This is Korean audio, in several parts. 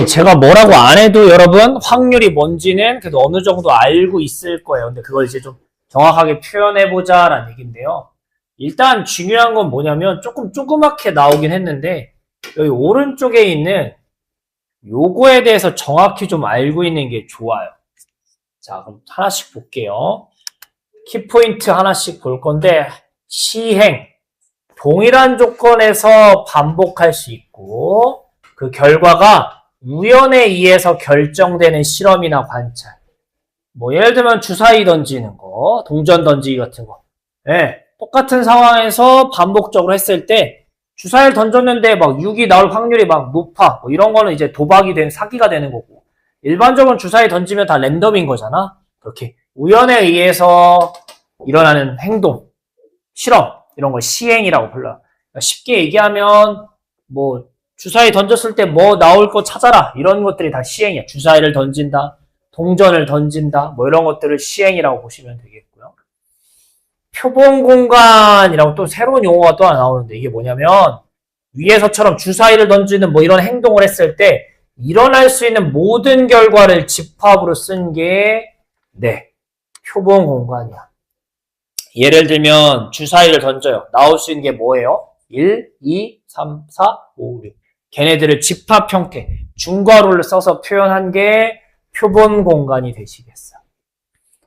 제가 뭐라고 안 해도 여러분 확률이 뭔지는 그래도 어느 정도 알고 있을 거예요. 근데 그걸 이제 좀 정확하게 표현해보자 라는 얘기인데요. 일단 중요한 건 뭐냐면 조금 조그맣게 나오긴 했는데 여기 오른쪽에 있는 요거에 대해서 정확히 좀 알고 있는 게 좋아요. 자, 그럼 하나씩 볼게요. 키포인트 하나씩 볼 건데 시행, 동일한 조건에서 반복할 수 있고 그 결과가 우연에 의해서 결정되는 실험이나 관찰. 뭐 예를 들면 주사위 던지는 거, 동전 던지기 같은 거. 네, 똑같은 상황에서 반복적으로 했을 때 주사위를 던졌는데 막 6이 나올 확률이 막 높아. 뭐 이런 거는 이제 도박이 된 사기가 되는 거고. 일반적으로 주사위 던지면 다 랜덤인 거잖아. 그렇게 우연에 의해서 일어나는 행동, 실험 이런 걸 시행이라고 불러요. 그러니까 쉽게 얘기하면 뭐 주사위 던졌을 때 뭐 나올 거 찾아라 이런 것들이 다 시행이야. 주사위를 던진다, 동전을 던진다 뭐 이런 것들을 시행이라고 보시면 되겠고요. 표본 공간이라고 또 새로운 용어가 또 하나 나오는데 이게 뭐냐면 위에서처럼 주사위를 던지는 뭐 이런 행동을 했을 때 일어날 수 있는 모든 결과를 집합으로 쓴 게 표본 공간이야. 예를 들면 주사위를 던져요. 나올 수 있는 게 뭐예요? 1, 2, 3, 4, 5, 6. 걔네들을 집합 형태, 중괄호를 써서 표현한 게 표본 공간이 되시겠어요.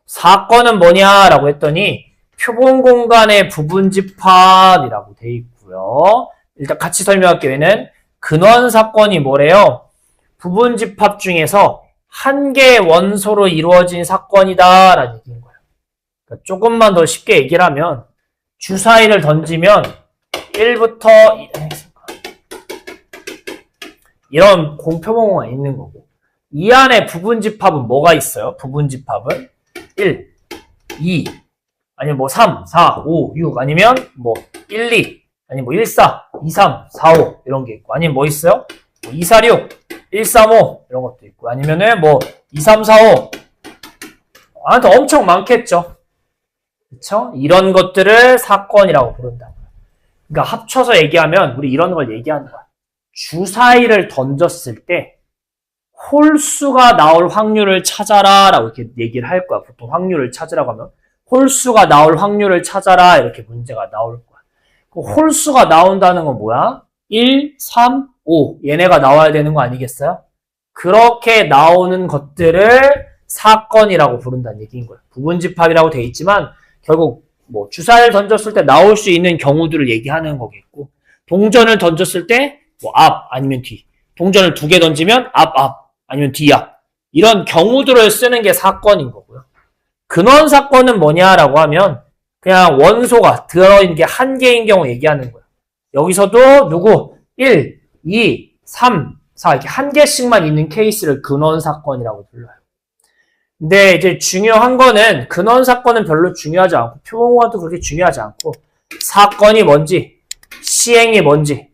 사건은 뭐냐라고 했더니 표본 공간의 부분 집합이라고 돼 있고요. 일단 같이 설명할게요. 얘는 근원 사건이 뭐래요? 부분 집합 중에서 한 개의 원소로 이루어진 사건이다라는 얘기인 거예요. 그러니까 조금만 더 쉽게 얘기를 하면 주사위를 던지면 1부터 이런 공표본공이 있는 거고 이 안에 부분 집합은 뭐가 있어요? 부분 집합은 1, 2, 아니면 뭐 3, 4, 5, 6 아니면 뭐 1, 2 아니면 뭐 1, 4, 2, 3, 4, 5 이런 게 있고 아니면 뭐 있어요? 뭐 2, 4, 6, 1, 3, 5 이런 것도 있고 아니면은 뭐 2, 3, 4, 5 아무튼 엄청 많겠죠. 그쵸? 이런 것들을 사건이라고 부른다. 그러니까 합쳐서 얘기하면 우리 이런 걸 얘기하는 거야. 주사위를 던졌을 때 홀수가 나올 확률을 찾아라 라고 이렇게 얘기를 할 거야. 보통 확률을 찾으라고 하면 홀수가 나올 확률을 찾아라 이렇게 문제가 나올 거야. 그 홀수가 나온다는 건 뭐야? 1, 3, 5 얘네가 나와야 되는 거 아니겠어요? 그렇게 나오는 것들을 사건이라고 부른다는 얘기인 거예요. 부분집합이라고 돼 있지만 결국 뭐 주사위를 던졌을 때 나올 수 있는 경우들을 얘기하는 거겠고 동전을 던졌을 때 뭐 앞 아니면 뒤 동전을 2개 던지면 앞 아니면 뒤 앞 이런 경우들을 쓰는 게 사건인 거고요. 근원 사건은 뭐냐라고 하면 그냥 원소가 들어있는 게 한 개인 경우 얘기하는 거예요. 여기서도 누구 1, 2, 3, 4 이렇게 한 개씩만 있는 케이스를 근원 사건이라고 불러요. 근데 이제 중요한 거는 근원 사건은 별로 중요하지 않고 표본공간도 그렇게 중요하지 않고 사건이 뭔지 시행이 뭔지는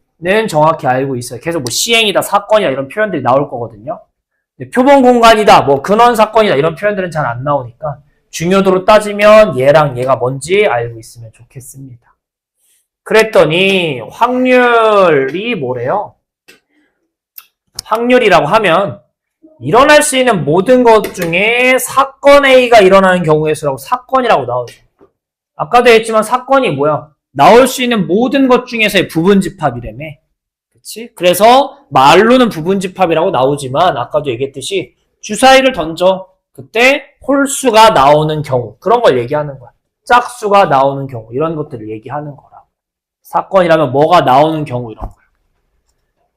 정확히 알고 있어요. 계속 뭐 시행이다 사건이다 이런 표현들이 나올 거거든요. 근데 표본공간이다 뭐 근원 사건이다 이런 표현들은 잘 안 나오니까 중요도로 따지면 얘랑 얘가 뭔지 알고 있으면 좋겠습니다. 그랬더니 확률이 뭐래요? 확률이라고 하면 일어날 수 있는 모든 것 중에 사건 A가 일어나는 경우의 수라고 사건이라고 나오죠. 아까도 했지만 사건이 뭐야? 나올 수 있는 모든 것 중에서의 부분집합이라며. 그치? 그래서 말로는 부분집합이라고 나오지만 아까도 얘기했듯이 주사위를 던져. 그때 홀수가 나오는 경우 그런 걸 얘기하는 거야. 짝수가 나오는 경우 이런 것들을 얘기하는 거라고. 사건이라면 뭐가 나오는 경우 이런 거야.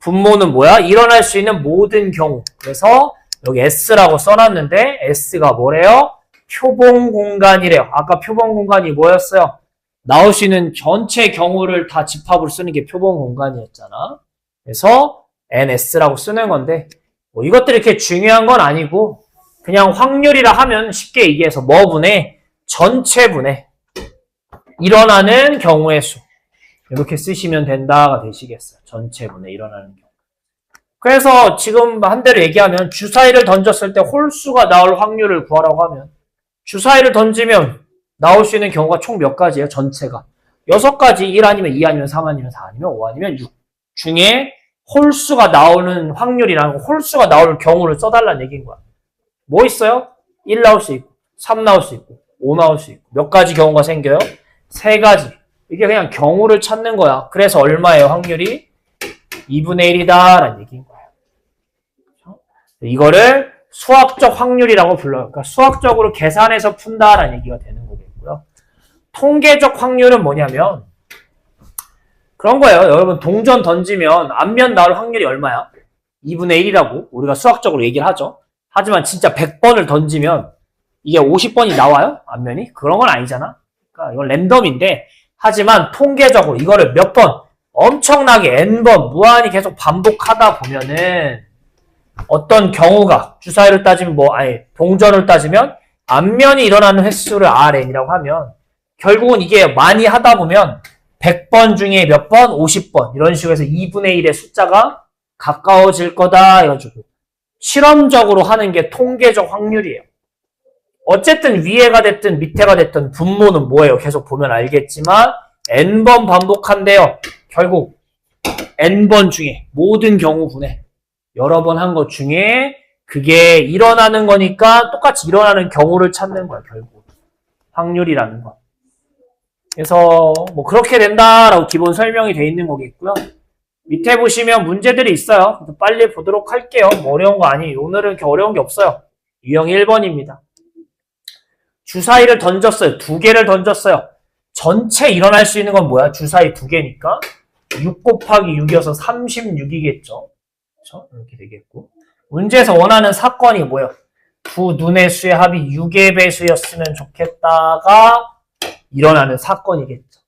분모는 뭐야? 일어날 수 있는 모든 경우. 그래서 여기 S라고 써놨는데 S가 뭐래요? 표본 공간이래요. 아까 표본 공간이 뭐였어요? 나올 수 있는 전체 경우를 다 집합으로 쓰는 게 표본 공간이었잖아. 그래서 NS라고 쓰는 건데 뭐 이것들이 이렇게 중요한 건 아니고 그냥 확률이라 하면 쉽게 얘기해서 뭐 분의 전체 분의 일어나는 경우의 수 이렇게 쓰시면 된다가 되시겠어요. 전체 분의 일어나는 경우. 그래서 지금 한 대로 얘기하면 주사위를 던졌을 때 홀수가 나올 확률을 구하라고 하면 주사위를 던지면 나올 수 있는 경우가 총 몇 가지예요? 전체가 6가지. 1 아니면 2 아니면 3 아니면 4 아니면 5 아니면 6 중에 홀수가 나오는 확률이랑 홀수가 나올 경우를 써달라는 얘기인 거야. 뭐 있어요? 1 나올 수 있고 3 나올 수 있고 5 나올 수 있고 몇 가지 경우가 생겨요? 3가지. 이게 그냥 경우를 찾는 거야. 그래서 얼마예요? 확률이? 2분의 1이다 라는 얘기인 거예요. 이거를 수학적 확률이라고 불러요. 그러니까 수학적으로 계산해서 푼다라는 얘기가 되는 거겠고요. 통계적 확률은 뭐냐면 그런 거예요. 여러분 동전 던지면 앞면 나올 확률이 얼마야? 2분의 1이라고 우리가 수학적으로 얘기를 하죠. 하지만 진짜 100번을 던지면 이게 50번이 나와요? 앞면이? 그런 건 아니잖아. 그러니까 이건 랜덤인데 하지만 통계적으로 이거를 몇 번 엄청나게 n번 무한히 계속 반복하다 보면은 어떤 경우가 주사위를 따지면 동전을 따지면 앞면이 일어나는 횟수를 Rn이라고 하면 결국은 이게 많이 하다 보면 100번 중에 몇 번? 50번 이런 식으로 해서 2분의 1의 숫자가 가까워질 거다 해가지고 실험적으로 하는 게 통계적 확률이에요. 어쨌든 위에가 됐든 밑에가 됐든 분모는 뭐예요? 계속 보면 알겠지만 n번 반복한대요. 결국 n번 중에 모든 경우분에 여러 번 한 것 중에 그게 일어나는 거니까 똑같이 일어나는 경우를 찾는 거야. 결국 확률이라는 거. 그래서 뭐 그렇게 된다라고 기본 설명이 돼 있는 거겠고요. 밑에 보시면 문제들이 있어요. 빨리 보도록 할게요. 뭐 어려운 거 아니에요. 오늘은 이렇게 어려운 게 없어요. 유형 1번입니다. 주사위를 던졌어요. 2개를 던졌어요. 전체 일어날 수 있는 건 뭐야? 주사위 2개니까 6 곱하기 6이어서 36이겠죠. 그렇죠? 이렇게 되겠고 문제에서 원하는 사건이 뭐예요? 두 눈의 수의 합이 6의 배수였으면 좋겠다가 일어나는 사건이겠죠.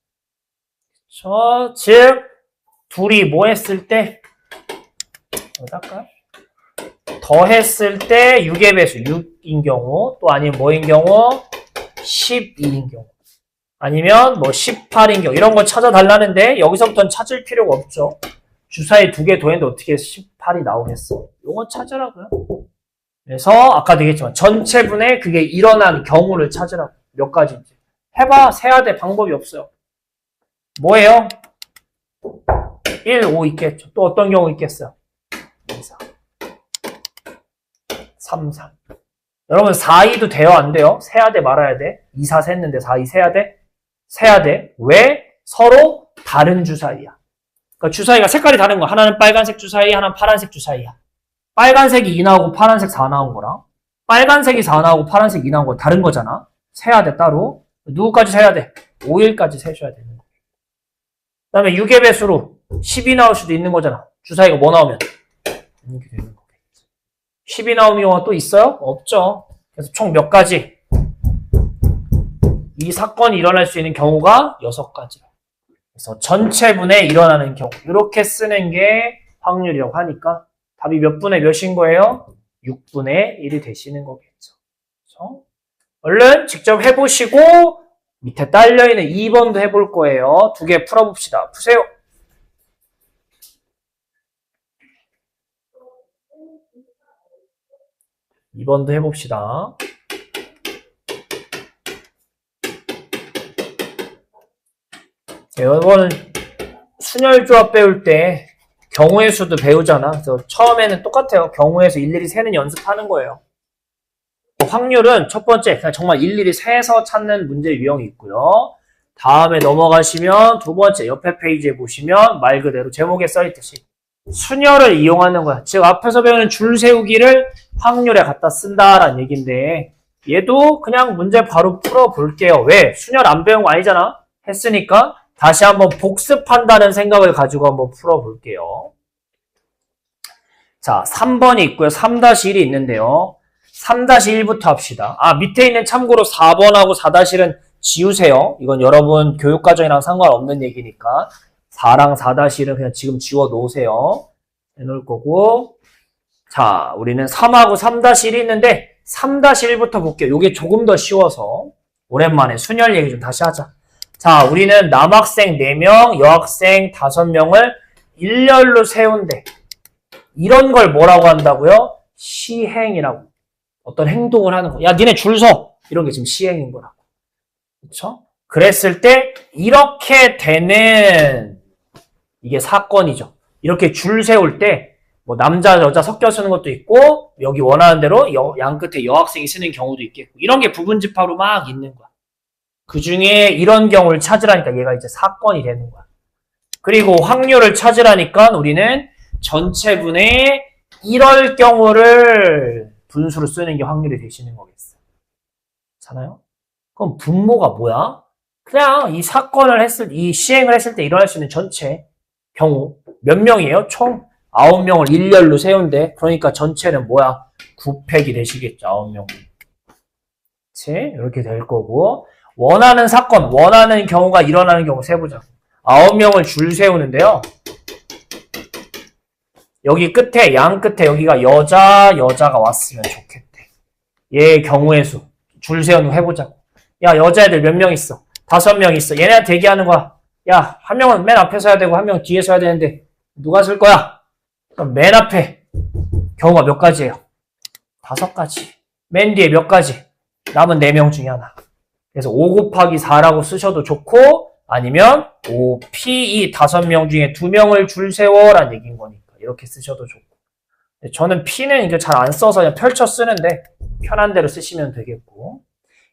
그렇죠? 즉 둘이 뭐 했을 때 어디 할까요? 더했을 때 6의 배수 6인 경우 또 아니면 뭐인 경우 11인 경우 아니면 뭐 18인 경우 이런 거 찾아달라는데 여기서부터는 찾을 필요가 없죠. 주사위 2개 더했는데 어떻게 18이 나오겠어? 이거 찾으라고요. 그래서 아까 되겠지만 전체분에 그게 일어난 경우를 찾으라고. 몇 가지인지. 해봐. 세야 돼. 방법이 없어요. 뭐예요? 1, 5 있겠죠. 또 어떤 경우 있겠어요? 2, 4. 3, 3. 여러분 4, 2도 돼요? 안 돼요? 세야 돼? 말아야 돼? 2, 4 셌는데 4, 2 세야 돼? 세야 돼. 왜? 서로 다른 주사위야. 그러니까 주사위가 색깔이 다른 거야. 하나는 빨간색 주사위, 하나는 파란색 주사위야. 빨간색이 2 나오고 파란색 4 나온 거랑 빨간색이 4 나오고 파란색 2 나온 거 다른 거잖아. 세야 돼 따로. 누구까지 세야 돼? 5일까지 세셔야 되는 거야. 그 다음에 6의 배수로 10이 나올 수도 있는 거잖아. 주사위가 뭐 나오면 이렇게 되는 거겠지. 10이 나오는 경우가 또 있어요? 없죠. 그래서 총 몇 가지? 이 사건이 일어날 수 있는 경우가 6가지라. 그래서 전체분에 일어나는 경우 이렇게 쓰는 게 확률이라고 하니까 답이 몇 분의 몇인 거예요? 6분의 1이 되시는 거겠죠. 그렇죠? 얼른 직접 해보시고 밑에 딸려있는 2번도 해볼 거예요. 2개 풀어봅시다. 푸세요. (2번도) 해봅시다. 이번은 순열조합 배울 때 경우의 수도 배우잖아. 그래서 처음에는 똑같아요. 경우의 수 일일이 세는 연습하는 거예요. 확률은 첫 번째 그냥 정말 일일이 세서 찾는 문제 유형이 있고요. 다음에 넘어가시면 두 번째 옆에 페이지에 보시면 말 그대로 제목에 써있듯이 순열을 이용하는 거야. 즉 앞에서 배우는 줄 세우기를 확률에 갖다 쓴다라는 얘기인데 얘도 그냥 문제 바로 풀어볼게요. 왜? 순열 안 배운 거 아니잖아. 했으니까 다시 한번 복습한다는 생각을 가지고 한번 풀어볼게요. 자, 3번이 있고요. 3-1이 있는데요. 3-1부터 합시다. 밑에 있는 참고로 4번하고 4-1은 지우세요. 이건 여러분 교육과정이랑 상관없는 얘기니까 4랑 4-1은 그냥 지금 지워 놓으세요. 해놓을 거고 자, 우리는 3하고 3-1이 있는데 3-1부터 볼게요. 이게 조금 더 쉬워서 오랜만에 순열 얘기 좀 다시 하자. 자, 우리는 남학생 4명, 여학생 5명을 일렬로 세운대. 이런 걸 뭐라고 한다고요? 시행이라고. 어떤 행동을 하는 거. 야, 니네 줄 서. 이런 게 지금 시행인 거라고. 그렇죠? 그랬을 때 이렇게 되는 이게 사건이죠. 이렇게 줄 세울 때 뭐 남자 여자 섞여 쓰는 것도 있고 여기 원하는 대로 양 끝에 여학생이 쓰는 경우도 있겠고 이런 게 부분집합으로 막 있는 거야. 그 중에 이런 경우를 찾으라니까 얘가 이제 사건이 되는 거야. 그리고 확률을 찾으라니까 우리는 전체분의 이럴 경우를 분수로 쓰는 게 확률이 되시는 거겠어. 잖아요? 그럼 분모가 뭐야? 그냥 이 사건을 이 시행을 했을 때 일어날 수 있는 전체 경우 몇 명이에요? 총 9명을 일렬로 세운대. 그러니까 전체는 뭐야? 9팩이 되시겠죠. 9명. 그치? 이렇게 될 거고 원하는 사건, 원하는 경우가 일어나는 경우 세보자. 9명을 줄 세우는데요. 여기 끝에, 양 끝에 여기가 여자가 왔으면 좋겠대. 얘의 경우의 수. 줄 세우는 거 해보자고. 야, 여자애들 몇 명 있어? 5명 있어. 얘네한테 대기하는 거야. 야, 한 명은 맨 앞에 서야 되고, 한 명은 뒤에 서야 되는데, 누가 쓸 거야? 그럼 맨 앞에 경우가 몇 가지예요? 5가지. 맨 뒤에 몇 가지? 남은 4명 중에 하나. 그래서 5 곱하기 4라고 쓰셔도 좋고, 아니면 5P 이 5명 중에 2명을 줄 세워라는 얘기인 거니까. 이렇게 쓰셔도 좋고. 저는 P는 이거 잘 안 써서 그냥 펼쳐 쓰는데, 편한 대로 쓰시면 되겠고.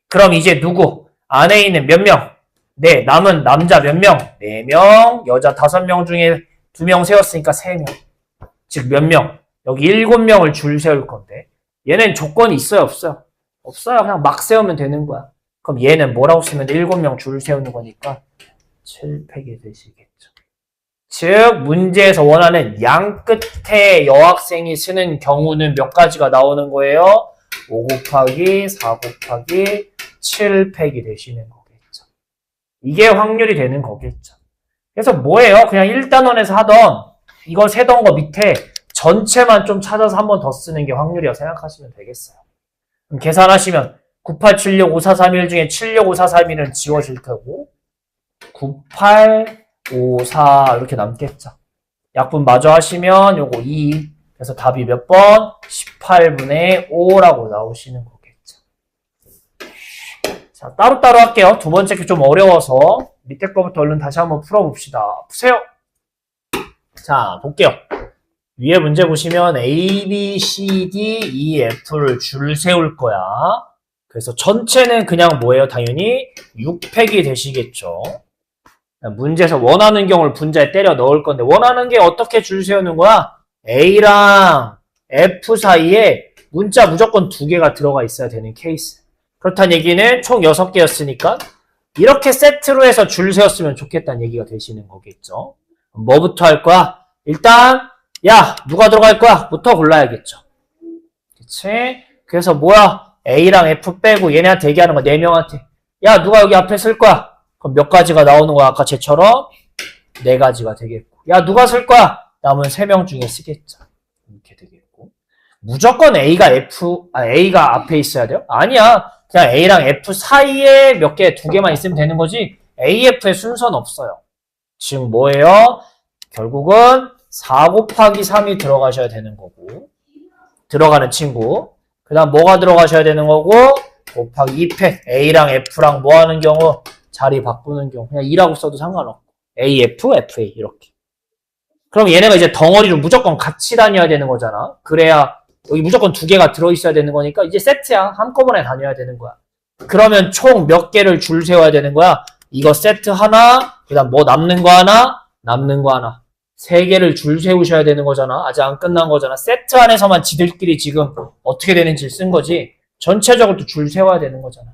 그럼 이제 누구? 안에 있는 몇 명? 네, 남은 남자 몇 명? 4명, 여자 5명 중에 2명 세웠으니까 3명. 즉 몇 명? 여기 7명을 줄 세울 건데 얘는 조건이 있어요? 없어요? 없어요. 그냥 막 세우면 되는 거야. 그럼 얘는 뭐라고 쓰면 돼? 7명 줄 세우는 거니까 7팩이 되시겠죠. 즉 문제에서 원하는 양 끝에 여학생이 쓰는 경우는 몇 가지가 나오는 거예요? 5 곱하기 4 곱하기 7팩이 되시는 거겠죠. 이게 확률이 되는 거겠죠. 그래서 뭐예요? 그냥 1단원에서 하던 이거 세던 거 밑에 전체만 좀 찾아서 한 번 더 쓰는 게 확률이라고 생각하시면 되겠어요. 그럼 계산하시면 987654331 중에 76543일은 지워질 테고 9854 이렇게 남겠죠. 약분 마저 하시면 요거 2. 그래서 답이 몇 번? 18분의 5라고 나오시는 거겠죠. 자, 따로따로 할게요. 두 번째 게 좀 어려워서 밑에 거부터 얼른 다시 한번 풀어봅시다. 푸세요. 자, 볼게요. 위에 문제 보시면 A, B, C, D, E, F를 줄 세울 거야. 그래서 전체는 그냥 뭐예요? 당연히 6팩이 되시겠죠. 문제에서 원하는 경우를 분자에 때려 넣을 건데 원하는 게 어떻게 줄 세우는 거야? A랑 F 사이에 문자 무조건 2개가 들어가 있어야 되는 케이스. 그렇다는 얘기는 총 6개였으니까 이렇게 세트로 해서 줄 세웠으면 좋겠다는 얘기가 되시는 거겠죠. 뭐부터 할 거야? 일단 야 누가 들어갈 거야? 부터 골라야겠죠. 그치? 그래서 뭐야? A랑 F 빼고 얘네한테 얘기하는 거 4명한테 야 누가 여기 앞에 쓸 거야? 그럼 몇 가지가 나오는 거야? 아까 쟤처럼 4가지가 되겠고 야 누가 쓸 거야? 남은 3명 중에 쓰겠죠. 이렇게 되겠고 무조건 A가 앞에 있어야 돼요? 아니야. 그냥 A랑 F 사이에 몇 개, 2개만 있으면 되는 거지 A, F의 순서는 없어요. 즉 뭐예요? 결국은 4 곱하기 3이 들어가셔야 되는 거고 들어가는 친구 그 다음 뭐가 들어가셔야 되는 거고 곱하기 2팩 A랑 F랑 뭐 하는 경우 자리 바꾸는 경우 그냥 2라고 써도 상관없고 A, F, FA 이렇게 그럼 얘네가 이제 덩어리로 무조건 같이 다녀야 되는 거잖아. 그래야 여기 무조건 2개가 들어있어야 되는 거니까 이제 세트야. 한꺼번에 다녀야 되는 거야. 그러면 총 몇 개를 줄 세워야 되는 거야? 이거 세트 하나, 그 다음 뭐 남는 거 하나, 3개를 줄 세우셔야 되는 거잖아. 아직 안 끝난 거잖아. 세트 안에서만 지들끼리 지금 어떻게 되는지 쓴 거지. 전체적으로 또 줄 세워야 되는 거잖아.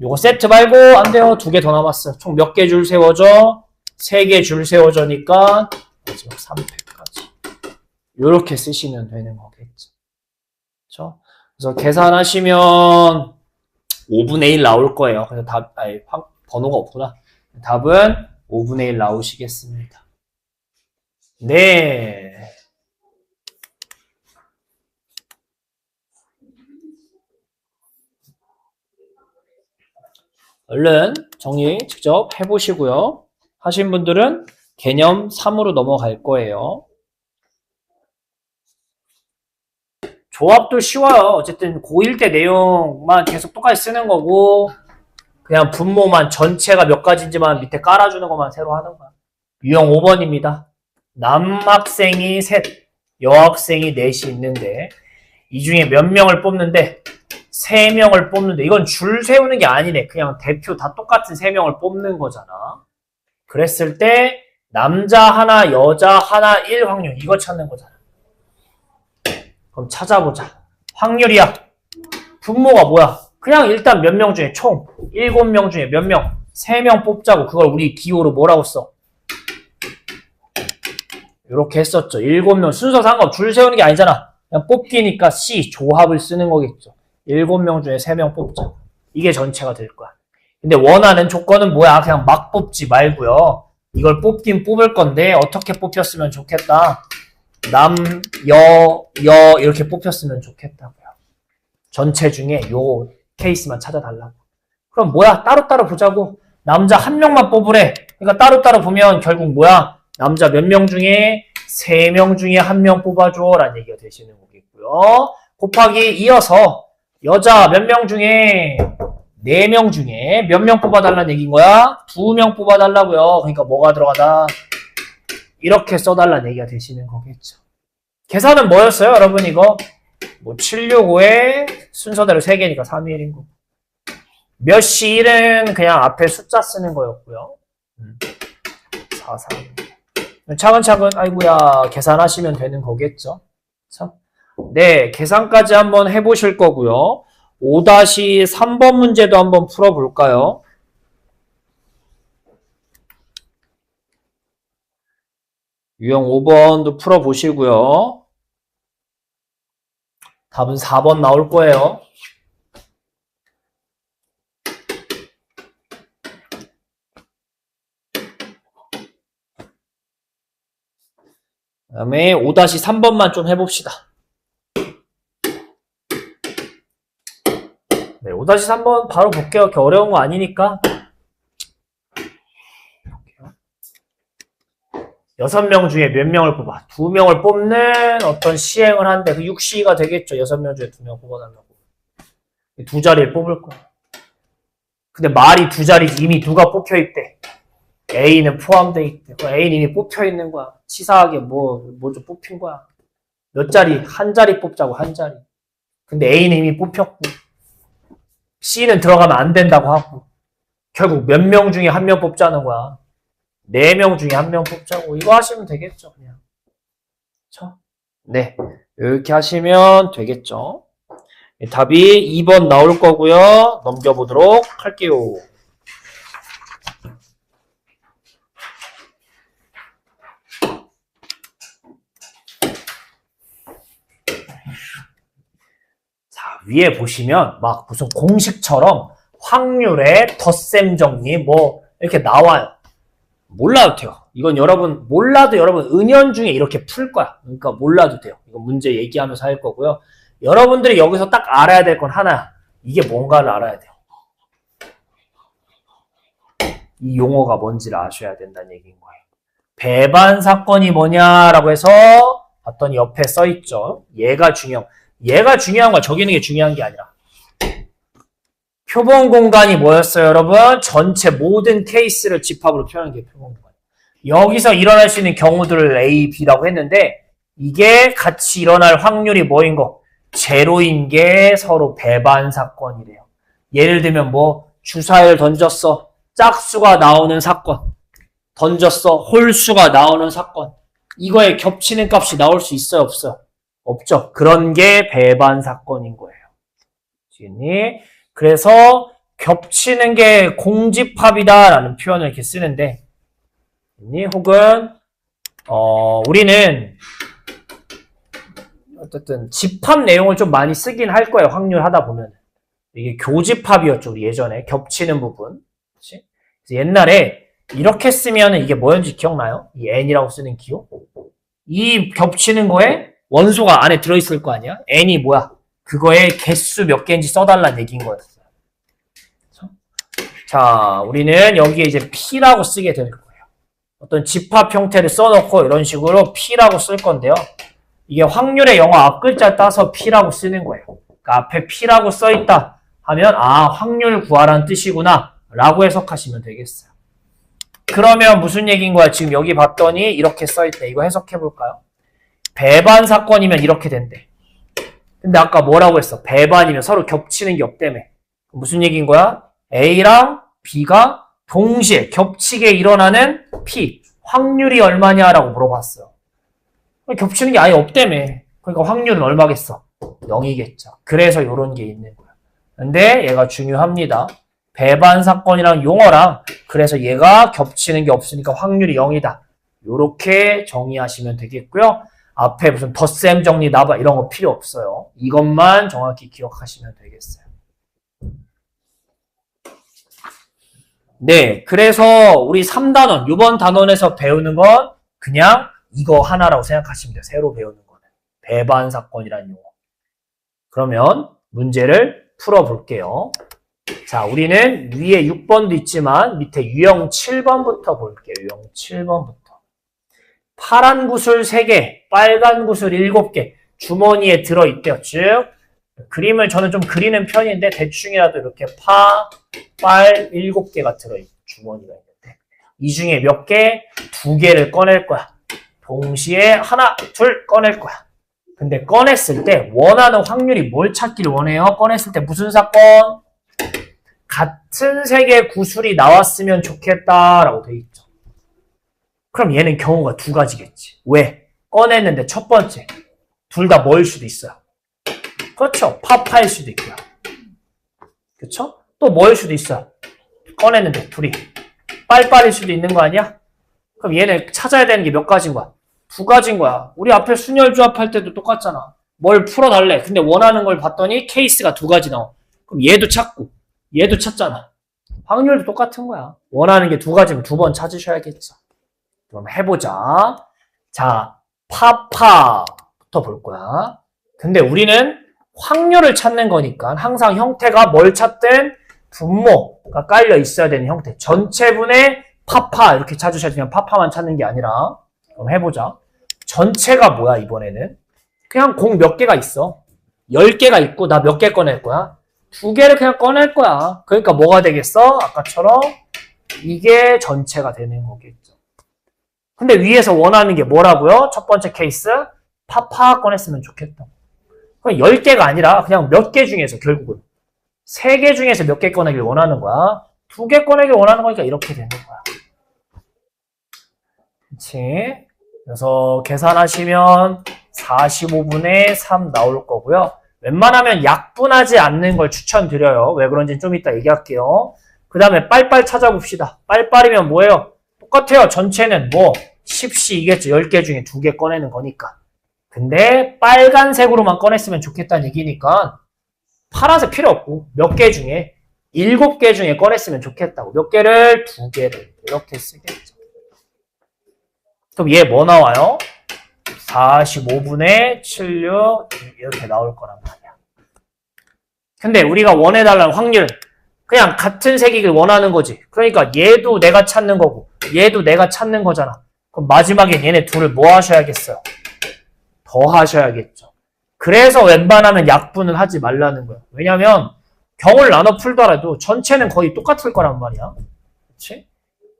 요거 세트 말고 안 돼요. 2개 더 남았어. 총 몇 개 줄 세워져? 3개 줄 세워져니까 마지막 3팩까지. 요렇게 쓰시면 되는 거겠죠. 그렇죠? 그래서 계산하시면 5분의 1 나올 거예요. 그래서 번호가 없구나. 답은 5분의 1 나오시겠습니다. 네. 얼른 정리 직접 해보시고요. 하신 분들은 개념 3으로 넘어갈 거예요. 조합도 쉬워요. 어쨌든 고1 때 내용만 계속 똑같이 쓰는 거고 그냥 분모만 전체가 몇 가지인지만 밑에 깔아주는 것만 새로 하는 거야. 유형 5번입니다. 남학생이 셋, 여학생이 넷이 있는데 이 중에 몇 명을 뽑는데 3명을 뽑는데 이건 줄 세우는 게 아니네. 그냥 대표 다 똑같은 3명을 뽑는 거잖아. 그랬을 때 남자 하나, 여자 하나, 1 확률 이거 찾는 거잖아. 그럼 찾아보자. 확률이야. 분모가 뭐야? 그냥 일단 몇 명 중에 총 7명 중에 몇 명? 3명 뽑자고. 그걸 우리 기호로 뭐라고 써? 이렇게 했었죠. 7명 순서 상관없 줄 세우는 게 아니잖아. 그냥 뽑기니까 C 조합을 쓰는 거겠죠. 7명 중에 3명 뽑자. 이게 전체가 될 거야. 근데 원하는 조건은 뭐야? 그냥 막 뽑지 말고요. 이걸 뽑긴 뽑을 건데 어떻게 뽑혔으면 좋겠다. 남, 여 이렇게 뽑혔으면 좋겠다고요. 전체 중에 요 케이스만 찾아달라고. 그럼 뭐야? 따로따로 보자고. 남자 1명만 뽑으래. 그러니까 따로따로 보면 결국 뭐야? 남자 몇 명 중에 3명 중에 1명 뽑아줘 라는 얘기가 되시는 거겠고요. 곱하기 이어서 여자 몇 명 중에 4명 중에 몇 명 뽑아달라는 얘기인 거야? 2명 뽑아달라고요. 그러니까 뭐가 들어가다? 이렇게 써달라는 얘기가 되시는 거겠죠. 계산은 뭐였어요? 여러분 이거 뭐 765에 순서대로 3개니까 3, 2, 1인 거. 몇 시 1은 그냥 앞에 숫자 쓰는 거였고요. 4, 3. 차근차근 아이고야 계산하시면 되는 거겠죠. 그쵸? 네, 계산까지 한번 해보실 거고요. 5-3번 문제도 한번 풀어볼까요? 유형 5번도 풀어보시고요. 답은 4번 나올 거예요. 그 다음에 5-3번만 좀 해봅시다. 네, 5-3번 바로 볼게요. 그렇게 어려운 거 아니니까. 6명 중에 몇 명을 뽑아? 2명을 뽑는 어떤 시행을 한데 그 6시가 되겠죠. 6명 중에 2명 뽑아달라고. 2자리를 뽑을 거야. 근데 말이 2자리지 이미 누가 뽑혀있대. A는 포함되어 있대. A는 이미 뽑혀있는 거야. 치사하게 뭐 좀 뽑힌 거야. 몇 자리? 한 자리 뽑자고 한 자리. 근데 A는 이미 뽑혔고 C는 들어가면 안 된다고 하고 결국 몇 명 중에 1명 뽑자는 거야. 4명 중에 1명 뽑자고. 이거 하시면 되겠죠, 그냥. 그쵸? 네. 이렇게 하시면 되겠죠. 답이 2번 나올 거고요. 넘겨보도록 할게요. 자, 위에 보시면 막 무슨 공식처럼 확률의 덧셈 정리 뭐 이렇게 나와요. 몰라도 돼요. 이건 여러분 몰라도 여러분 은연중에 이렇게 풀 거야. 그러니까 몰라도 돼요. 이거 문제 얘기하면서 할 거고요. 여러분들이 여기서 딱 알아야 될 건 하나야. 이게 뭔가를 알아야 돼요. 이 용어가 뭔지를 아셔야 된다는 얘기인 거예요. 배반 사건이 뭐냐라고 해서 봤더니 옆에 써 있죠. 얘가 중요한 거야. 적이는 게 중요한 게 아니라. 표본 공간이 뭐였어요, 여러분? 전체 모든 케이스를 집합으로 표현한 게 표본 공간. 여기서 일어날 수 있는 경우들을 A, B라고 했는데 이게 같이 일어날 확률이 뭐인 거? 제로인 게 서로 배반 사건이래요. 예를 들면 뭐 주사위를 던졌어. 짝수가 나오는 사건. 던졌어. 홀수가 나오는 사건. 이거에 겹치는 값이 나올 수 있어요, 없어요? 없죠. 그런 게 배반 사건인 거예요. 아시겠니? 그래서 겹치는 게 공집합이다라는 표현을 이렇게 쓰는데, 혹은 우리는 어쨌든 집합 내용을 좀 많이 쓰긴 할 거예요. 확률 하다 보면 이게 교집합이었죠. 우리 예전에 겹치는 부분. 그치? 그래서 옛날에 이렇게 쓰면 이게 뭐였는지 기억나요? 이 n이라고 쓰는 기호. 이 겹치는 거에 원소가 안에 들어있을 거 아니야? n이 뭐야? 그거의 개수 몇 개인지 써달라는 얘기인 거였어요. 그렇죠? 자, 우리는 여기에 이제 P라고 쓰게 될 거예요. 어떤 집합 형태를 써놓고 이런 식으로 P라고 쓸 건데요. 이게 확률의 영어 앞글자 따서 P라고 쓰는 거예요. 그러니까 앞에 P라고 써있다 하면 아, 확률 구하라는 뜻이구나 라고 해석하시면 되겠어요. 그러면 무슨 얘기인 거야? 지금 여기 봤더니 이렇게 써있대. 이거 해석해 볼까요? 배반 사건이면 이렇게 된대. 근데 아까 뭐라고 했어? 배반이면 서로 겹치는 게 없다며. 무슨 얘기인 거야? A랑 B가 동시에 겹치게 일어나는 P 확률이 얼마냐라고 물어봤어요. 겹치는 게 아예 없다며. 그러니까 확률은 얼마겠어? 0이겠죠. 그래서 이런 게 있는 거야. 근데 얘가 중요합니다. 배반 사건이랑 용어랑 그래서 얘가 겹치는 게 없으니까 확률이 0이다. 이렇게 정의하시면 되겠고요. 앞에 무슨 덧셈 정리 나봐 이런 거 필요 없어요. 이것만 정확히 기억하시면 되겠어요. 네, 그래서 우리 3단원, 이번 단원에서 배우는 건 그냥 이거 하나라고 생각하시면 돼요. 새로 배우는 거는. 배반 사건이라는 용어. 그러면 문제를 풀어볼게요. 자, 우리는 위에 6번도 있지만 밑에 유형 7번부터 볼게요. 유형 7번부터. 파란 구슬 3개, 빨간 구슬 7개 주머니에 들어있대요. 즉 그림을 저는 좀 그리는 편인데 대충이라도 이렇게 빨 7개가 들어있고 주머니가 있는데 이 중에 몇 개? 2개를 꺼낼 거야. 동시에 하나, 둘 꺼낼 거야. 근데 꺼냈을 때 원하는 확률이 뭘 찾기를 원해요? 꺼냈을 때 무슨 사건? 같은 색의 구슬이 나왔으면 좋겠다라고 돼 있죠. 그럼 얘는 경우가 2가지겠지. 왜? 꺼냈는데 첫 번째 둘 다 뭐일 수도 있어요. 그렇죠. 파파일 수도 있고요. 그렇죠? 또 뭐일 수도 있어요. 꺼냈는데 둘이 빨빨일 수도 있는 거 아니야? 그럼 얘는 찾아야 되는 게 몇 가지인 거야? 2가지인 거야. 우리 앞에 순열조합 할 때도 똑같잖아. 뭘 풀어달래. 근데 원하는 걸 봤더니 케이스가 2가지 나와. 그럼 얘도 찾고 얘도 찾잖아. 확률도 똑같은 거야. 원하는 게 2가지면 2번 찾으셔야겠죠. 그럼 해보자. 자, 파파부터 볼 거야. 근데 우리는 확률을 찾는 거니까 항상 형태가 뭘 찾든 분모가 깔려 있어야 되는 형태. 전체분의 파파 이렇게 찾으셔야 돼요. 파파만 찾는 게 아니라. 그럼 해보자. 전체가 뭐야 이번에는? 그냥 공 몇 개가 있어. 10개가 있고 나 몇 개 꺼낼 거야? 2개를 그냥 꺼낼 거야. 그러니까 뭐가 되겠어? 아까처럼 이게 전체가 되는 거겠죠. 근데 위에서 원하는 게 뭐라고요? 첫 번째 케이스 파파 꺼냈으면 좋겠다. 그럼 10개가 아니라 그냥 몇 개 중에서 결국은 3개 중에서 몇 개 꺼내길 원하는 거야. 2개 꺼내길 원하는 거니까 이렇게 되는 거야. 그렇지? 그래서 계산하시면 45분의 3 나올 거고요. 웬만하면 약분하지 않는 걸 추천드려요. 왜 그런지 좀 이따 얘기할게요. 그 다음에 빨빨 찾아봅시다. 빨빨이면 뭐예요? 똑같아요. 전체는 뭐 10C이겠죠. 10개 중에 2개 꺼내는 거니까. 근데 빨간색으로만 꺼냈으면 좋겠다는 얘기니까 파란색 필요 없고 몇 개 중에 7개 중에 꺼냈으면 좋겠다고. 몇 개를? 2개를 이렇게 쓰겠죠. 그럼 얘 뭐 나와요? 45분의 76 이렇게 나올 거란 말이야. 근데 우리가 원해달라는 확률 그냥 같은 색이길 원하는 거지. 그러니까 얘도 내가 찾는 거고 얘도 내가 찾는 거잖아. 그럼 마지막에 얘네 둘을 뭐 하셔야겠어요? 더 하셔야겠죠. 그래서 웬만하면 약분을 하지 말라는 거야. 왜냐면 경우를 나눠 풀더라도 전체는 거의 똑같을 거란 말이야. 그렇지?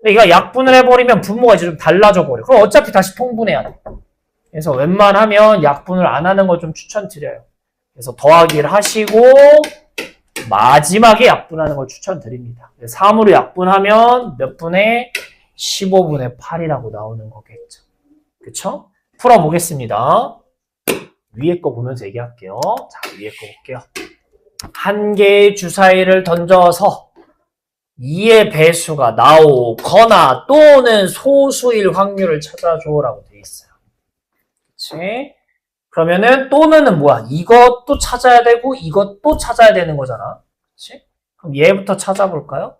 근데 이거 약분을 해버리면 분모가 이제 좀 달라져 버려. 그럼 어차피 다시 통분해야 돼. 그래서 웬만하면 약분을 안 하는 걸 좀 추천드려요. 그래서 더하기를 하시고 마지막에 약분하는 걸 추천드립니다. 3으로 약분하면 몇 분의 15분의 8이라고 나오는 거겠죠. 그쵸? 풀어보겠습니다. 위에 거 보면서 얘기할게요. 자, 위에 거 볼게요. 한 개의 주사위를 던져서 2의 배수가 나오거나 또는 소수일 확률을 찾아줘라고 돼 있어요. 그치? 그러면은 또는은 뭐야? 이것도 찾아야 되고 이것도 찾아야 되는 거잖아. 그치? 그럼 얘부터 찾아볼까요?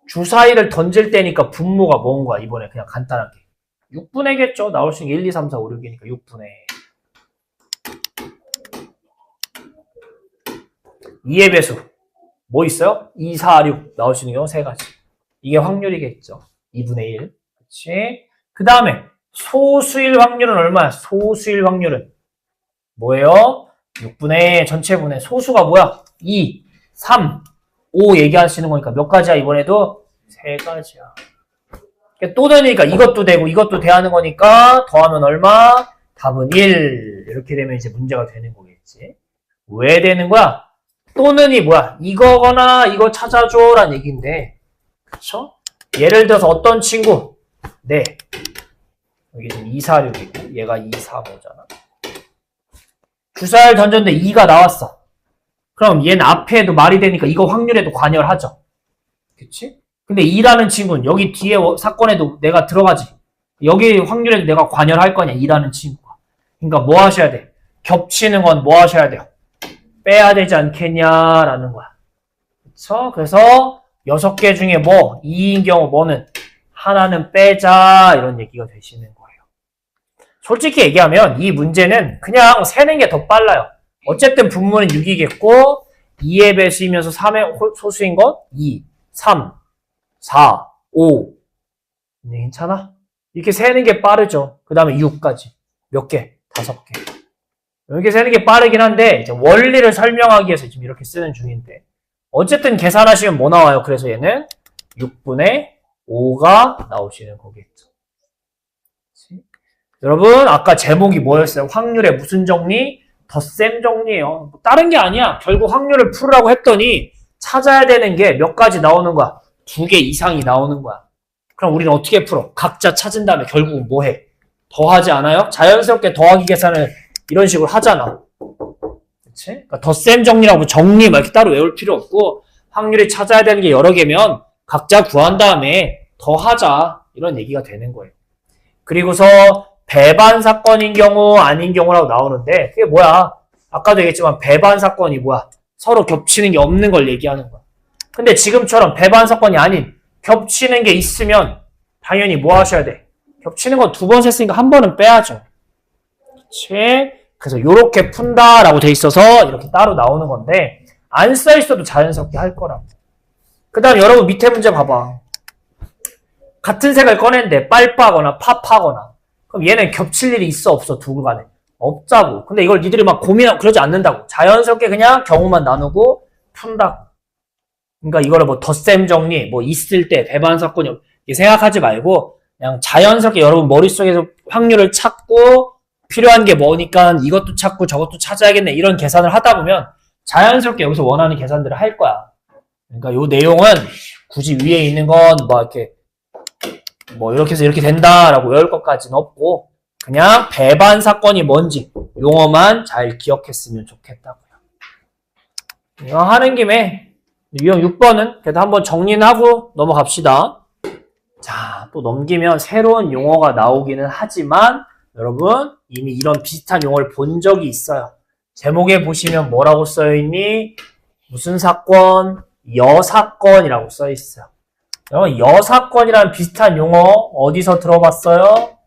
주사위를 던질 때니까 분모가 뭔가 이번에 그냥 간단하게 6분의겠죠. 나올 수 있는 게 1, 2, 3, 4, 5, 6이니까 6분의 2의 배수 뭐 있어요? 2, 4, 6 나올 수 있는 경우 3가지. 이게 확률이겠죠. 2분의 1. 그렇지? 그 다음에 소수일 확률은 얼마야? 소수일 확률은 뭐예요? 6분의 전체분의 소수가 뭐야? 2, 3, 5 얘기하시는 거니까 몇 가지야 이번에도? 세 가지야. 또 되니까 이것도 되고 이것도 돼하는 거니까 더하면 얼마? 답은 1. 이렇게 되면 이제 문제가 되는 거겠지. 왜 되는 거야? 또는이 뭐야? 이거거나 이거 찾아줘 라는 얘기인데, 그쵸? 예를 들어서 어떤 친구? 네. 여기 지금 246이고 얘가 245잖아. 주사를 던졌는데 2가 나왔어. 그럼 얘는 앞에도 말이 되니까 이거 확률에도 관여를 하죠. 그치? 근데 2라는 친구는 여기 뒤에 사건에도 내가 들어가지. 여기 확률에도 내가 관여를 할 거냐, 2라는 친구가. 그러니까 뭐 하셔야 돼? 겹치는 건 뭐 하셔야 돼요? 빼야 되지 않겠냐라는 거야. 그쵸? 그래서 6개 중에 뭐, 2인 경우 뭐는 하나는 빼자, 이런 얘기가 되시는 거예요. 솔직히 얘기하면 이 문제는 그냥 세는 게 더 빨라요. 어쨌든 분모는 6이겠고 2의 배수이면서 3의 소수인 것 2, 3, 4, 5. 괜찮아? 이렇게 세는 게 빠르죠. 그 다음에 6까지. 몇 개? 5개. 이렇게 세는 게 빠르긴 한데 이제 원리를 설명하기 위해서 지금 이렇게 쓰는 중인데 어쨌든 계산하시면 뭐 나와요? 그래서 얘는 6분의 5가 나오시는 거겠죠. 여러분 아까 제목이 뭐였어요? 확률의 무슨 정리? 덧셈 정리예요. 다른 게 아니야. 결국 확률을 풀으라고 했더니 찾아야 되는 게 몇 가지 나오는 거야? 2개 이상이 나오는 거야. 그럼 우리는 어떻게 풀어? 각자 찾은 다음에 결국은 뭐 해? 더하지 않아요? 자연스럽게 더하기 계산을 이런 식으로 하잖아. 그치? 그러니까 덧셈 정리라고 정리 막 이렇게 따로 외울 필요 없고 확률이 찾아야 되는 게 여러 개면 각자 구한 다음에 더하자. 이런 얘기가 되는 거예요. 그리고서 배반 사건인 경우 아닌 경우라고 나오는데 그게 뭐야? 아까도 얘기했지만 배반 사건이 뭐야? 서로 겹치는 게 없는 걸 얘기하는 거야. 근데 지금처럼 배반 사건이 아닌 겹치는 게 있으면 당연히 뭐 하셔야 돼? 겹치는 건 2번 셌으니까 한 번은 빼야죠. 그치? 그래서 요렇게 푼다라고 돼 있어서 이렇게 따로 나오는 건데 안 써 있어도 자연스럽게 할 거라고. 그 다음 여러분 밑에 문제 봐봐. 같은 색을 꺼냈는데 빨파거나 팝하거나 그럼 얘는 겹칠 일이 있어 없어? 두 간에 없자고. 근데 이걸 니들이 막 고민하고 그러지 않는다고. 자연스럽게 그냥 경우만 나누고 푼다고. 그러니까 이거를 뭐 덧셈 정리 뭐 있을 때 배반 사건이 생각하지 말고 그냥 자연스럽게 여러분 머릿속에서 확률을 찾고 필요한 게 뭐니까 이것도 찾고 저것도 찾아야겠네 이런 계산을 하다 보면 자연스럽게 여기서 원하는 계산들을 할 거야. 그러니까 요 내용은 굳이 위에 있는 건 뭐 이렇게 뭐 이렇게 해서 이렇게 된다라고 외울 것까지는 없고 그냥 배반 사건이 뭔지 용어만 잘 기억했으면 좋겠다고요. 이거 하는 김에 유형 6번은 그래도 한번 정리는 하고 넘어갑시다. 자, 또 넘기면 새로운 용어가 나오기는 하지만 여러분 이미 이런 비슷한 용어를 본 적이 있어요. 제목에 보시면 뭐라고 써있니? 무슨 사건? 여사건이라고 써있어요. 여러분 여사건이라는 비슷한 용어 어디서 들어봤어요?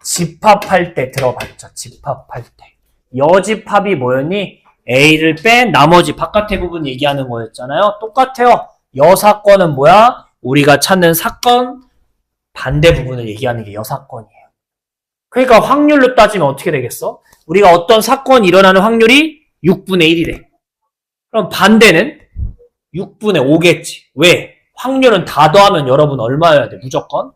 집합할 때 들어봤죠. 집합할 때. 여집합이 뭐였니? A를 뺀 나머지 바깥의 부분 얘기하는 거였잖아요. 똑같아요. 여사건은 뭐야? 우리가 찾는 사건 반대 부분을 얘기하는 게 여사건이에요. 그러니까 확률로 따지면 어떻게 되겠어? 우리가 어떤 사건이 일어나는 확률이 6분의 1이래. 그럼 반대는 6분의 5겠지. 왜? 확률은 다 더하면 여러분 얼마여야 돼? 무조건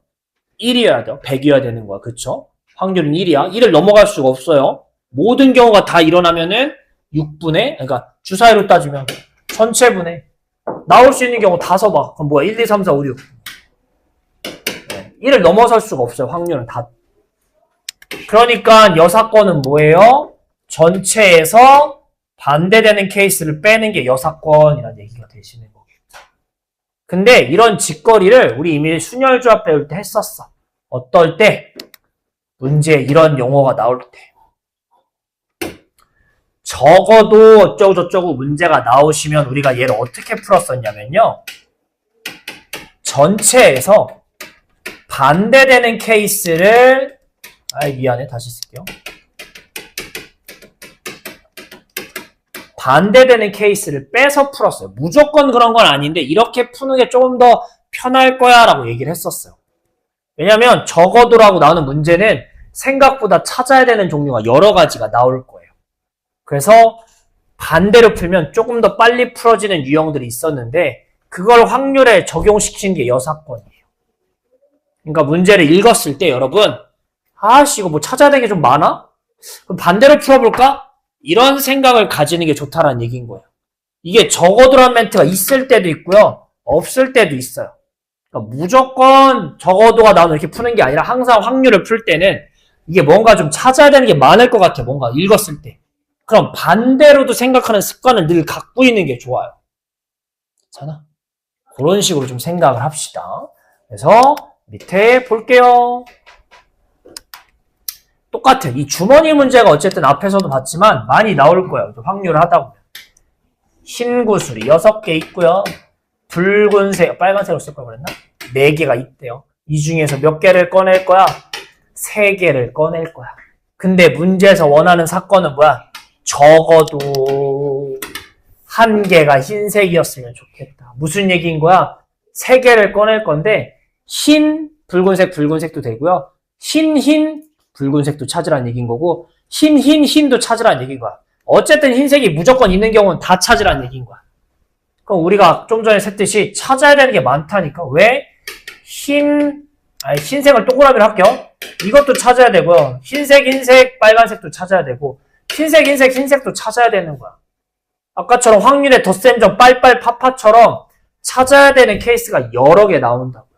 1이어야 돼요. 100이어야 되는 거야. 그쵸? 확률은 1이야. 1을 넘어갈 수가 없어요. 모든 경우가 다 일어나면은 6분의, 그러니까 주사위로 따지면 전체분의 나올 수 있는 경우 다 써봐. 그럼 뭐야? 1, 2, 3, 4, 5, 6. 네. 1을 넘어설 수가 없어요. 확률은 다. 그러니까 여사건은 뭐예요? 전체에서 반대되는 케이스를 빼는 게 여사건이라는 얘기가 되시는 거겠죠. 근데 이런 짓거리를 우리 이미 순열조합 배울 때 했었어. 어떨 때? 문제에 이런 용어가 나올 때. 적어도 어쩌고저쩌고 문제가 나오시면 우리가 얘를 어떻게 풀었었냐면요. 전체에서 반대되는 케이스를 미안해 다시 쓸게요. 반대되는 케이스를 빼서 풀었어요. 무조건 그런 건 아닌데 이렇게 푸는 게 조금 더 편할 거야 라고 얘기를 했었어요. 왜냐면 적어도라고 나오는 문제는 생각보다 찾아야 되는 종류가 여러 가지가 나올 거예요. 그래서 반대로 풀면 조금 더 빨리 풀어지는 유형들이 있었는데 그걸 확률에 적용시킨 게 6건이에요. 그러니까 문제를 읽었을 때 여러분, 아씨 이거 뭐 찾아야 되는 게 좀 많아? 그럼 반대로 풀어볼까? 이런 생각을 가지는 게 좋다라는 얘기인 거예요. 이게 적어두란 멘트가 있을 때도 있고요. 없을 때도 있어요. 그러니까 무조건 적어도가 나오면 이렇게 푸는 게 아니라 항상 확률을 풀 때는 이게 뭔가 좀 찾아야 되는 게 많을 것 같아. 뭔가 읽었을 때. 그럼 반대로도 생각하는 습관을 늘 갖고 있는 게 좋아요. 괜찮아? 그런 식으로 좀 생각을 합시다. 그래서 밑에 볼게요. 똑같아. 이 주머니 문제가 어쨌든 앞에서도 봤지만 많이 나올 거예요. 확률을 하다 보면. 흰 구슬이 6개 있고요. 붉은색, 빨간색으로 쓸 걸 그랬나? 4개가 있대요. 이 중에서 몇 개를 꺼낼 거야? 3개를 꺼낼 거야. 근데 문제에서 원하는 사건은 뭐야? 적어도 1개가 흰색이었으면 좋겠다. 무슨 얘기인 거야? 3개를 꺼낼 건데 흰, 붉은색, 붉은색도 되고요. 흰, 붉은색도 찾으라는 얘기인 거고 흰도 찾으라는 얘기인 거야. 어쨌든 흰색이 무조건 있는 경우는 다 찾으라는 얘기인 거야. 그럼 우리가 좀 전에 셌듯이 찾아야 되는 게 많다니까. 왜? 흰색을 동그라미로 할게요. 이것도 찾아야 되고요. 흰색, 빨간색도 찾아야 되고 흰색도 찾아야 되는 거야. 아까처럼 확률의 덧셈점 빨빨 파파처럼 찾아야 되는 케이스가 여러 개 나온다고요.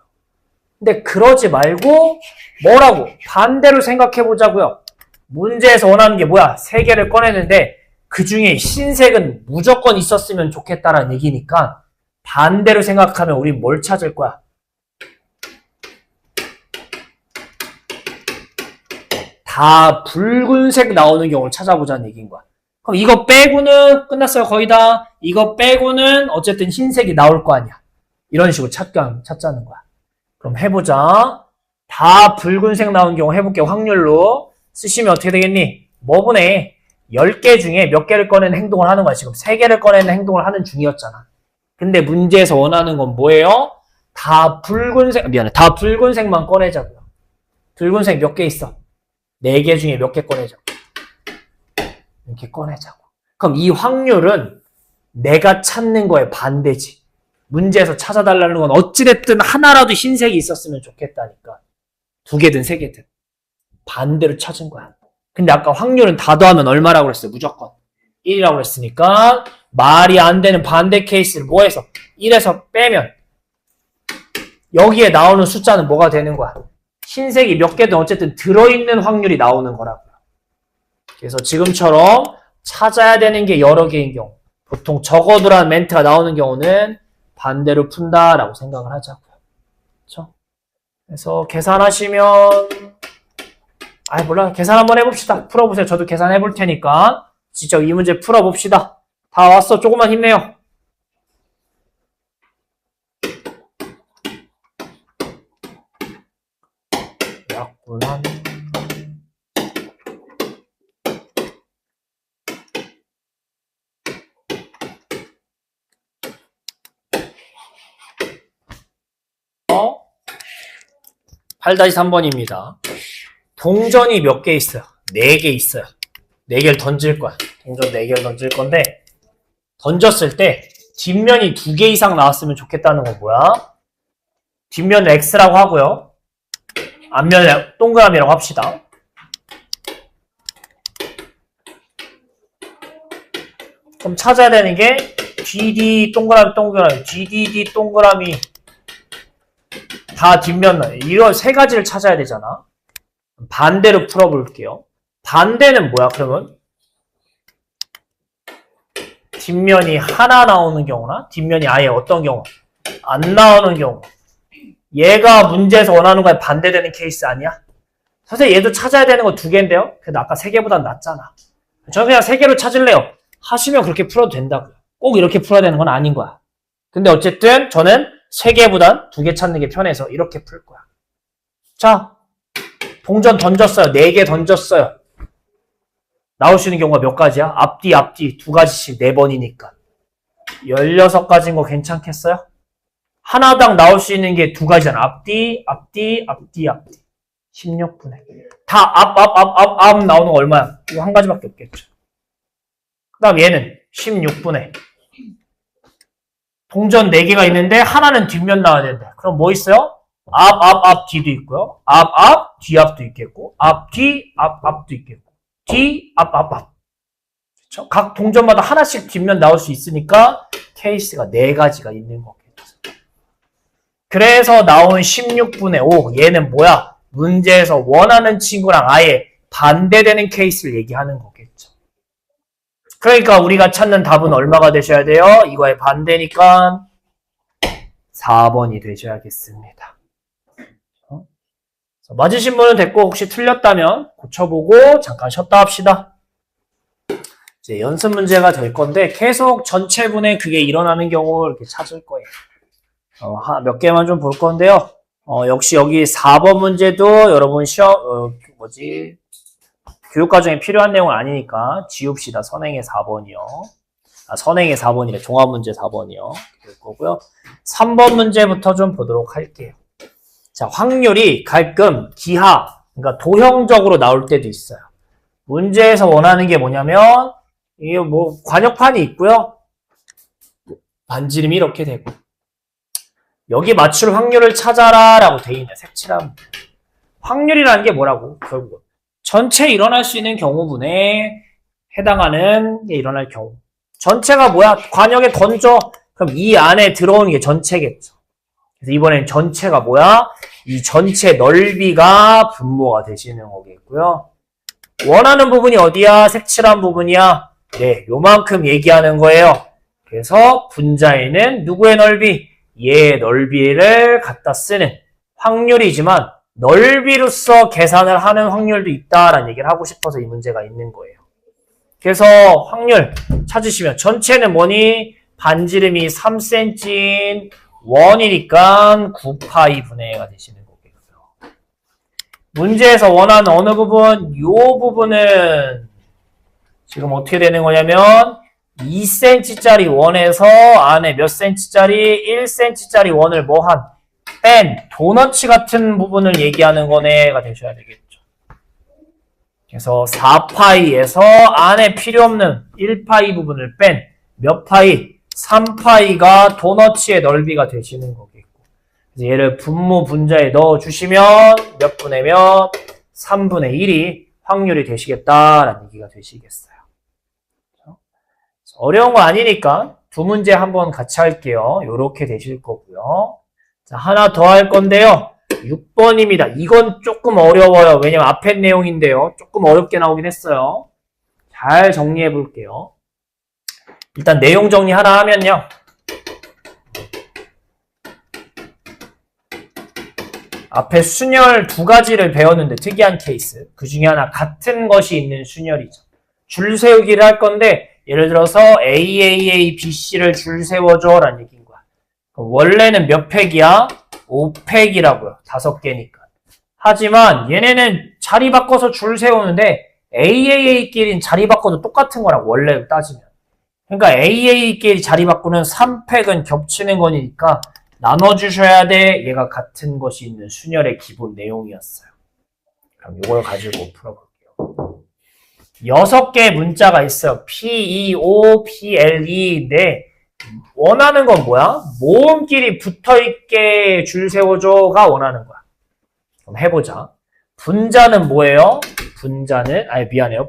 근데 그러지 말고 뭐라고? 반대로 생각해 보자고요. 문제에서 원하는 게 뭐야? 3개를 꺼내는데 그 중에 흰색은 무조건 있었으면 좋겠다라는 얘기니까 반대로 생각하면 우린 뭘 찾을 거야? 다 붉은색 나오는 경우를 찾아보자는 얘기인 거야. 그럼 이거 빼고는 끝났어요. 거의 다. 이거 빼고는 어쨌든 흰색이 나올 거 아니야. 이런 식으로 찾자는 거야. 그럼 해보자. 다 붉은색 나온 경우 해볼게요. 확률로. 쓰시면 어떻게 되겠니? 뭐분에 10개 중에 몇 개를 꺼내는 행동을 하는 거야. 지금 3개를 꺼내는 행동을 하는 중이었잖아. 근데 문제에서 원하는 건 뭐예요? 다 붉은색만 꺼내자고요. 붉은색 몇 개 있어? 4개 중에 몇 개 꺼내자고. 이렇게 꺼내자고. 그럼 이 확률은 내가 찾는 거에 반대지. 문제에서 찾아달라는 건 어찌됐든 하나라도 흰색이 있었으면 좋겠다니까. 2개든 3개든. 반대로 찾은 거야. 근데 아까 확률은 다 더하면 얼마라고 그랬어요? 무조건 1이라고 그랬으니까 말이 안 되는 반대 케이스를 뭐 해서 1에서 빼면 여기에 나오는 숫자는 뭐가 되는 거야? 흰색이 몇 개든 어쨌든 들어있는 확률이 나오는 거라고요. 그래서 지금처럼 찾아야 되는 게 여러 개인 경우, 보통 적어두라는 멘트가 나오는 경우는 반대로 푼다라고 생각을 하자고요. 그렇죠? 그래서 계산하시면 몰라. 계산 한번 해봅시다. 풀어보세요. 저도 계산해볼 테니까. 직접 이 문제 풀어봅시다. 다 왔어. 조금만 힘내요. 약분한 어? 8-3번입니다. 동전이 몇 개 있어요? 4개 있어요. 4개를 던질 거야. 동전 4개를 던질 건데 던졌을 때 뒷면이 2개 이상 나왔으면 좋겠다는 건 뭐야? 뒷면을 X라고 하고요. 앞면을 동그라미라고 합시다. 그럼 찾아야 되는 게 GD 동그라미 GDD 동그라미 다 뒷면 이런 3가지를 찾아야 되잖아. 반대로 풀어볼게요. 반대는 뭐야 그러면? 뒷면이 하나 나오는 경우나 뒷면이 아예 어떤 경우? 안 나오는 경우. 얘가 문제에서 원하는 거에 반대되는 케이스 아니야? 선생님 얘도 찾아야 되는 거 2개인데요? 그래도 아까 3개보단 낫잖아. 저는 그냥 3개로 찾을래요. 하시면 그렇게 풀어도 된다고요. 꼭 이렇게 풀어야 되는 건 아닌 거야. 근데 어쨌든 저는 3개보단 2개 찾는 게 편해서 이렇게 풀 거야. 자, 동전 던졌어요. 4개 던졌어요. 나올 수 있는 경우가 몇 가지야? 앞뒤 2가지씩 4번이니까 16가지인 거 괜찮겠어요? 하나당 나올 수 있는 게 2가지잖아. 앞뒤 16분의 다 앞 나오는 거 얼마야? 이거 한 가지밖에 없겠죠. 그 다음 얘는 16분의 동전 4개가 있는데 하나는 뒷면 나와야 된다. 그럼 뭐 있어요? 앞, 뒤도 있고요. 앞, 뒤, 앞도 있겠고, 앞, 뒤, 앞도 있겠고, 뒤, 앞. 그렇죠? 각 동전마다 하나씩 뒷면 나올 수 있으니까 케이스가 4가지가 있는 거겠죠. 그래서 나온 16분의 5. 얘는 뭐야? 문제에서 원하는 친구랑 아예 반대되는 케이스를 얘기하는 거겠죠. 그러니까 우리가 찾는 답은 얼마가 되셔야 돼요? 이거의 반대니까 4번이 되셔야겠습니다. 맞으신 분은 됐고 혹시 틀렸다면 고쳐보고 잠깐 쉬었다 합시다. 이제 연습 문제가 될 건데 계속 전체분에 그게 일어나는 경우 이렇게 찾을 거예요. 몇 개만 좀 볼 건데요. 역시 여기 4번 문제도 여러분 교육과정에 필요한 내용은 아니니까 지웁시다. 선행의 4번이요. 선행의 4번이래. 종합문제 4번이요. 될 거고요. 3번 문제부터 좀 보도록 할게요. 자, 확률이 가끔 기하, 그러니까 도형적으로 나올 때도 있어요. 문제에서 원하는 게 뭐냐면, 이게 뭐, 관역판이 있고요. 반지름이 이렇게 되고. 여기 맞출 확률을 찾아라 라고 돼 있네. 색칠하면. 확률이라는 게 뭐라고? 결국은. 전체 일어날 수 있는 경우분에 해당하는 게 일어날 경우. 전체가 뭐야? 관역에 던져. 그럼 이 안에 들어오는 게 전체겠죠. 그래서 이번엔 전체가 뭐야? 이 전체 넓이가 분모가 되시는 거겠고요. 원하는 부분이 어디야? 색칠한 부분이야? 네, 요만큼 얘기하는 거예요. 그래서 분자에는 누구의 넓이? 얘의 넓이를 갖다 쓰는 확률이지만 넓이로서 계산을 하는 확률도 있다라는 얘기를 하고 싶어서 이 문제가 있는 거예요. 그래서 확률 찾으시면 전체는 뭐니? 반지름이 3cm인 원이니까 9파이 분의 1가 되시는 거겠고요. 문제에서 원하는 어느 부분? 이 부분은 지금 어떻게 되는 거냐면 2cm짜리 원에서 안에 몇 cm짜리? 1cm짜리 원을 뭐한? 뺀 도너츠 같은 부분을 얘기하는 거네가 되셔야 되겠죠. 그래서 4파이에서 안에 필요 없는 1파이 부분을 뺀 몇 파이? 3파이가 도너츠의 넓이가 되시는 거겠고. 그래서 얘를 분모 분자에 넣어주시면 몇 분의 몇? 3분의 1이 확률이 되시겠다라는 얘기가 되시겠어요. 어려운 거 아니니까 두 문제 한번 같이 할게요. 요렇게 되실 거고요. 자, 하나 더 할 건데요. 6번입니다. 이건 조금 어려워요. 왜냐면 앞에 내용인데요. 조금 어렵게 나오긴 했어요. 잘 정리해 볼게요. 일단 내용 정리 하나 하면요. 앞에 순열 2가지를 배웠는데 특이한 케이스. 그 중에 하나 같은 것이 있는 순열이죠. 줄 세우기를 할 건데 예를 들어서 AAABC를 줄 세워줘 라는 얘기인 거야. 원래는 몇 팩이야? 5팩이라고요. 5개니까. 하지만 얘네는 자리 바꿔서 줄 세우는데 AAA끼리는 자리 바꿔도 똑같은 거라고 원래 따지면. 그러니까 AA끼리 자리 바꾸는 3팩은 겹치는 거니까 나눠주셔야 돼. 얘가 같은 것이 있는 순열의 기본 내용이었어요. 그럼 이걸 가지고 풀어볼게요. 6개의 문자가 있어요. PEO, PLE인데 원하는 건 뭐야? 모음끼리 붙어있게 줄 세워줘가 원하는 거야. 그럼 해보자. 분자는 뭐예요?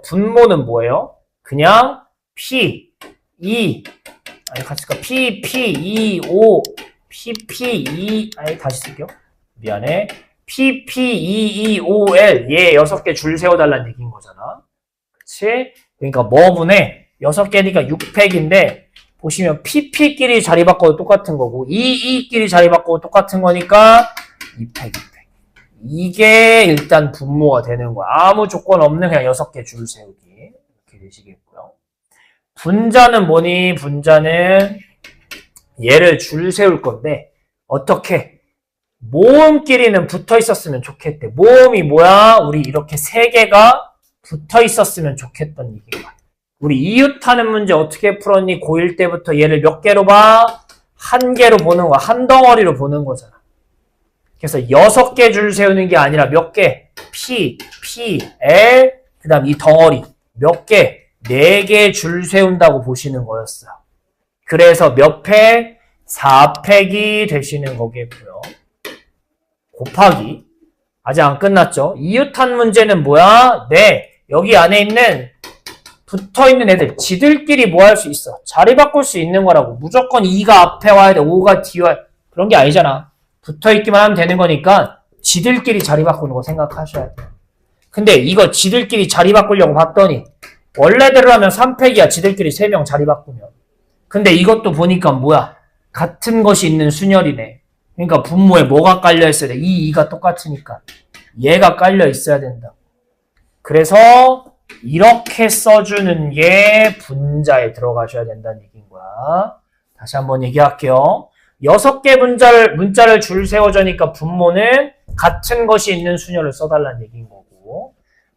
분모는 뭐예요? 그냥 P, E, P, E, O, P, E, 다시 쓸게요. 미안해. P, E, E, O, L. 얘 6개 줄 세워달라는 얘기인 거잖아. 그치? 그러니까 뭐분에 6개니까 6팩인데 보시면 PP끼리 자리 바꿔도 똑같은 거고 EE끼리 자리 바꿔도 똑같은 거니까 2팩. 이게 일단 분모가 되는 거야. 아무 조건 없는 그냥 6개 줄 세우기. 이렇게 되시겠고요. 분자는 뭐니? 분자는 얘를 줄 세울 건데 어떻게? 모음끼리는 붙어 있었으면 좋겠대. 모음이 뭐야? 우리 이렇게 3개가 붙어 있었으면 좋겠던 얘기인 거야. 우리 이웃하는 문제 어떻게 풀었니? 고1 때부터 얘를 몇 개로 봐? 한 개로 보는 거야. 한 덩어리로 보는 거잖아. 그래서 6개 줄 세우는 게 아니라 몇 개? P, L, 그 다음 이 덩어리. 몇 개? 4개 줄 세운다고 보시는 거였어요. 그래서 몇 팩? 4팩이 되시는 거겠고요. 곱하기. 아직 안 끝났죠? 이웃한 문제는 뭐야? 네. 여기 안에 있는 붙어있는 애들 지들끼리 뭐 할 수 있어? 자리 바꿀 수 있는 거라고. 무조건 2가 앞에 와야 돼. 5가 뒤에 와야 돼. 그런 게 아니잖아. 붙어있기만 하면 되는 거니까 지들끼리 자리 바꾸는 거 생각하셔야 돼. 근데 이거 지들끼리 자리 바꾸려고 봤더니 원래대로 하면 3팩이야. 지들끼리 3명 자리 바꾸면. 근데 이것도 보니까 뭐야? 같은 것이 있는 순열이네. 그러니까 분모에 뭐가 깔려 있어야 돼? 이 2가 똑같으니까 얘가 깔려 있어야 된다. 그래서 이렇게 써주는 게 분자에 들어가셔야 된다는 얘기인 거야. 다시 한번 얘기할게요. 6개 문자를 줄 세워주니까 분모는 같은 것이 있는 순열을 써달라는 얘기인 거고,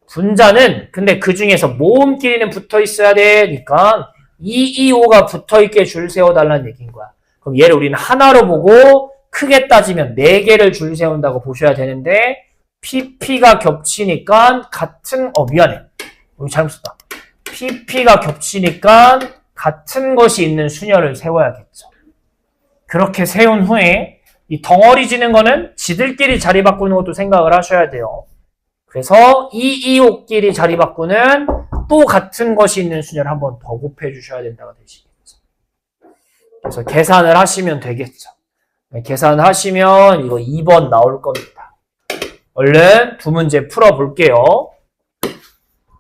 분자는 근데 그 중에서 모음끼리는 붙어 있어야 되니까 2, 2, 5가 붙어 있게 줄 세워달라는 얘기인 거야. 그럼 얘를 우리는 하나로 보고 크게 따지면 4개를 줄 세운다고 보셔야 되는데, PP가 겹치니까 미안해. 여기 잘못 썼다. PP가 겹치니까 같은 것이 있는 순열을 세워야겠죠. 그렇게 세운 후에 이 덩어리 지는 거는 지들끼리 자리 바꾸는 것도 생각을 하셔야 돼요. 그래서 2, 2, 5끼리 자리 바꾸는 또 같은 것이 있는 순열 한 번 더 곱해 주셔야 된다고 되시겠죠. 그래서 계산을 하시면 되겠죠. 계산하시면 이거 2번 나올 겁니다. 얼른 두 문제 풀어볼게요.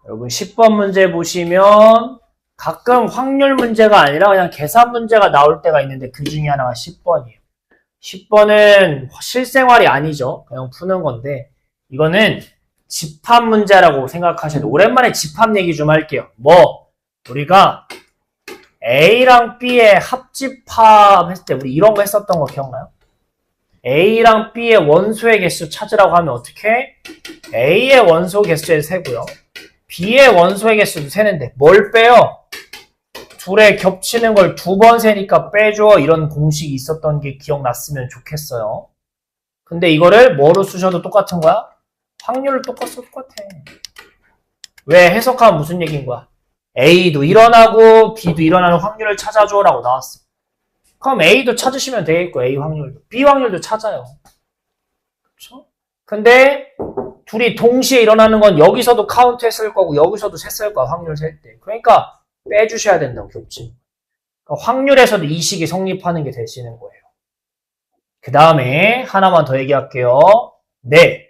여러분 10번 문제 보시면 가끔 확률 문제가 아니라 그냥 계산 문제가 나올 때가 있는데 그 중에 하나가 10번이에요. 10번은 실생활이 아니죠. 그냥 푸는 건데 이거는 집합 문제라고 생각하셔야 돼요. 오랜만에 집합 얘기 좀 할게요. 우리가 A랑 B의 합집합 했을 때 우리 이런 거 했었던 거 기억나요? A랑 B의 원소의 개수 찾으라고 하면 어떻게? A의 원소 개수를 세고요. B의 원소의 개수도 세는데 뭘 빼요? 둘에 겹치는 걸 2번 세니까 빼줘. 이런 공식이 있었던 게 기억났으면 좋겠어요. 근데 이거를 뭐로 쓰셔도 똑같은 거야? 확률을 똑같아. 왜? 해석하면 무슨 얘기인 거야? A도 일어나고 B도 일어나는 확률을 찾아줘 라고 나왔어. 그럼 A도 찾으시면 되겠고 A 확률도 B 확률도 찾아요. 그렇죠? 근데 둘이 동시에 일어나는 건 여기서도 카운트 했을 거고 여기서도 셌을 거야. 확률 셀 때. 그러니까 빼주셔야 된다고 겹치는. 그러니까 확률에서도 이 식이 성립하는 게 되시는 거예요. 그 다음에 하나만 더 얘기할게요. 네.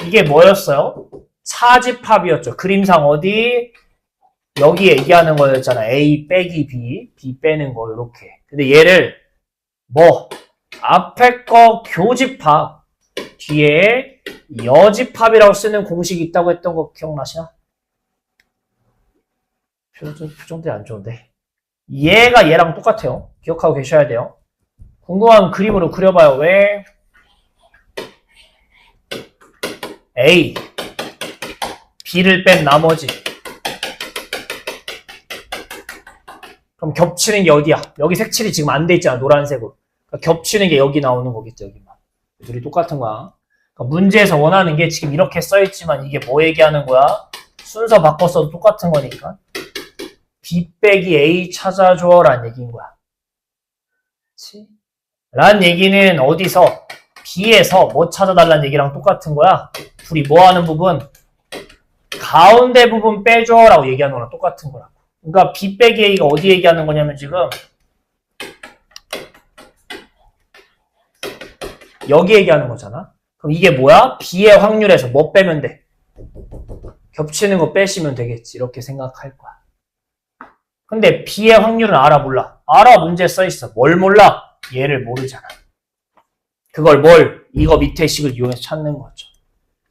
이게 뭐였어요? 차집합이었죠. 그림상 어디? 여기 얘기하는 거였잖아. A 빼기 B, B 빼는 거 이렇게. 근데 얘를 앞에 거 교집합, 뒤에 여집합이라고 쓰는 공식이 있다고 했던 거 기억나시나? 표정들이 안 좋은데. 얘가 얘랑 똑같아요. 기억하고 계셔야 돼요. 궁금하면 그림으로 그려봐요. 왜? A, B를 뺀 나머지. 그럼 겹치는 게 어디야? 여기 색칠이 지금 안 돼 있잖아. 노란색으로. 그러니까 겹치는 게 여기 나오는 거겠죠. 여기만. 둘이 똑같은 거야. 그러니까 문제에서 원하는 게 지금 이렇게 써있지만 이게 뭐 얘기하는 거야? 순서 바꿔서도 똑같은 거니까. B 빼기 A 찾아줘 라는 얘기인 거야. 그치? 라는 얘기는 어디서? B에서 뭐 찾아달라는 얘기랑 똑같은 거야. 둘이 뭐 하는 부분? 가운데 부분 빼줘 라고 얘기하는 거랑 똑같은 거라고. 그러니까 B 빼기 A가 어디 얘기하는 거냐면 지금 여기 얘기하는 거잖아. 그럼 이게 뭐야? B의 확률에서 뭐 빼면 돼? 겹치는 거 빼시면 되겠지. 이렇게 생각할 거야. 근데 B의 확률은 알아 몰라? 알아. 문제에 써있어. 뭘 몰라? 얘를 모르잖아. 그걸 이거 밑에 식을 이용해서 찾는 거죠.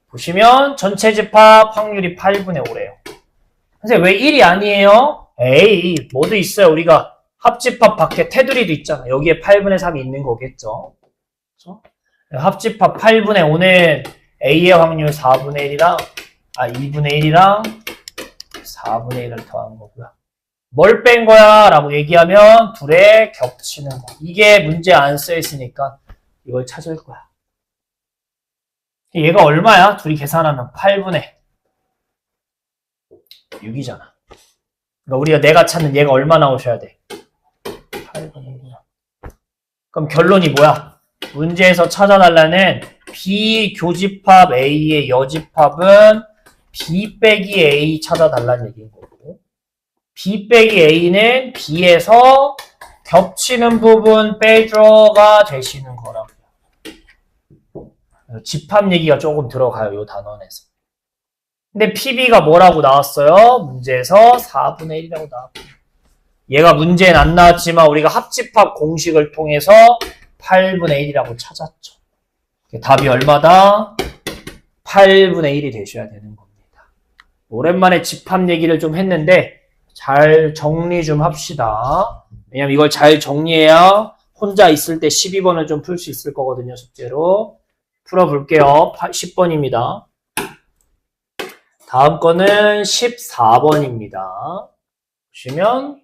보시면 전체 집합 확률이 8분의 5래요. 선생님 왜 1이 아니에요? 에이 뭐도 있어요. 우리가 합집합 밖에 테두리도 있잖아. 여기에 8분의 3이 있는 거겠죠. 그렇죠? 합집합 8분의 5는 A의 확률 4분의 1이랑 2분의 1이랑 4분의 1을 더한 거고요. 뭘 뺀 거야? 라고 얘기하면 둘에 겹치는 거. 이게 문제 안 써있으니까 이걸 찾을 거야. 얘가 얼마야? 둘이 계산하면 8분의 6이잖아. 그러니까 우리가 내가 찾는 얘가 얼마 나오셔야 돼? 8분의 그럼 결론이 뭐야? 문제에서 찾아달라는 비교집합 A의 여집합은 B 빼기 A 찾아달라는 얘기인 거고, B 빼기 A는 B에서 겹치는 부분 빼줘가 되시는 거라고요. 집합 얘기가 조금 들어가요, 요 단원에서. 근데 PB가 뭐라고 나왔어요? 문제에서 4분의 1이라고 나왔고, 얘가 문제엔 안 나왔지만 우리가 합집합 공식을 통해서 8분의 1이라고 찾았죠. 답이 얼마다? 8분의 1이 되셔야 되는 겁니다. 오랜만에 집합 얘기를 좀 했는데 잘 정리 좀 합시다. 왜냐면 이걸 잘 정리해야 혼자 있을 때 12번을 좀 풀 수 있을 거거든요. 숙제로. 풀어볼게요. 10번입니다. 다음 거는 14번입니다. 보시면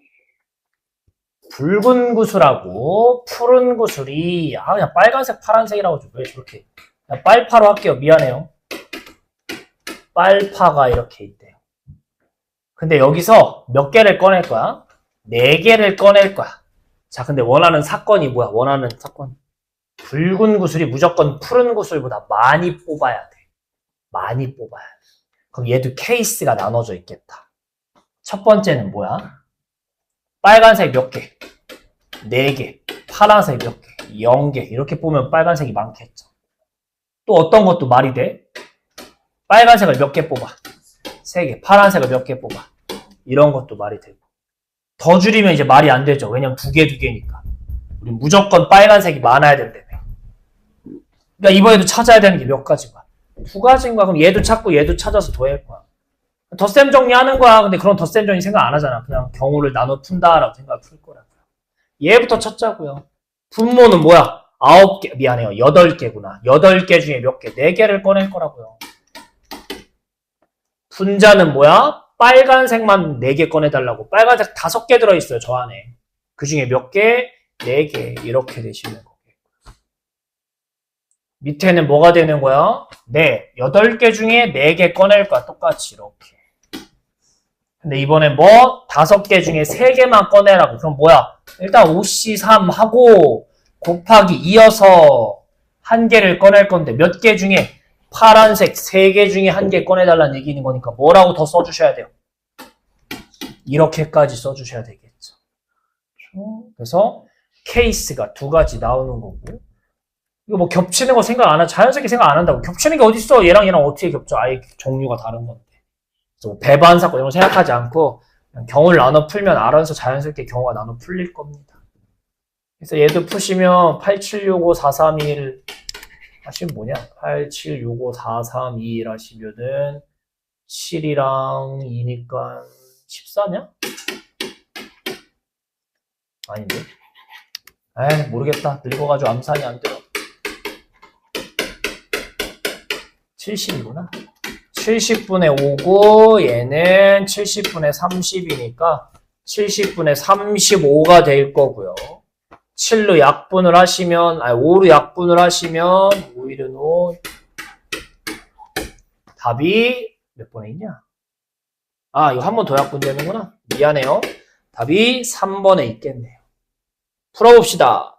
붉은 구슬하고 푸른 구슬이 그냥 빨간색 파란색이라고 왜 저렇게 그냥 빨파로 할게요. 미안해요. 빨파가 이렇게 있대요. 근데 여기서 몇 개를 꺼낼 거야? 4개를 꺼낼 거야. 자, 근데 원하는 사건이 뭐야? 원하는 사건. 붉은 구슬이 무조건 푸른 구슬보다 많이 뽑아야 돼. 많이 뽑아야 돼. 그럼 얘도 케이스가 나눠져 있겠다. 첫 번째는 뭐야? 빨간색 몇 개? 4개. 파란색 몇 개? 0개. 이렇게 보면 빨간색이 많겠죠. 또 어떤 것도 말이 돼? 빨간색을 몇 개 뽑아? 3개. 파란색을 몇 개 뽑아? 이런 것도 말이 되고. 더 줄이면 이제 말이 안 되죠. 왜냐면 2개, 2개니까. 우리 무조건 빨간색이 많아야 된다며. 그러니까 이번에도 찾아야 되는 게 몇 가지가? 2가지인가? 그럼 얘도 찾고 얘도 찾아서 더할 거야. 덧셈 정리하는 거야. 근데 그런 덧셈 정리 생각 안 하잖아. 그냥 경우를 나눠 푼다라고 생각을 풀 거라고요. 얘부터 찾자고요. 분모는 뭐야? 9개, 미안해요. 8개구나. 8개 중에 몇 개? 4개를 꺼낼 거라고요. 분자는 뭐야? 빨간색만 4개 꺼내달라고. 빨간색 5개 들어있어요. 저 안에. 그 중에 몇 개? 4개. 이렇게 되시는 거겠고. 밑에는 뭐가 되는 거야? 네. 8개 중에 4개 꺼낼 거야. 똑같이 이렇게. 근데 이번에 뭐? 5개 중에 3개만 꺼내라고. 그럼 뭐야? 일단 5C3 하고 곱하기 2여서 1개를 꺼낼 건데 몇 개 중에? 파란색 3개 중에 1개 꺼내달라는 얘기인 거니까 뭐라고 더 써주셔야 돼요? 이렇게까지 써주셔야 되겠죠. 그래서 케이스가 2가지 나오는 거고, 이거 뭐 겹치는 거 생각 안 하, 자연스럽게 생각 안 한다고. 겹치는 게 어딨어? 얘랑 어떻게 겹쳐? 아예 종류가 다른 건데. 그래서 배반 사건 이런 거 생각하지 않고 그냥 경우를 나눠 풀면 알아서 자연스럽게 경우가 나눠 풀릴 겁니다. 그래서 얘도 푸시면 87654321 하시면 뭐냐? 87654321 하시면은 7이랑 2니까 14냐? 아닌데? 에이, 모르겠다. 늙어가지고 암산이 안 돼요. 70이구나. 70분의 5고 얘는 70분의 30이니까 70분의 35가 될 거고요. 7로 약분을 하시면, 5로 약분을 하시면 5일은 5. 답이 몇 번에 있냐? 이거 한 번 더 약분되는구나. 미안해요. 답이 3번에 있겠네요. 풀어봅시다.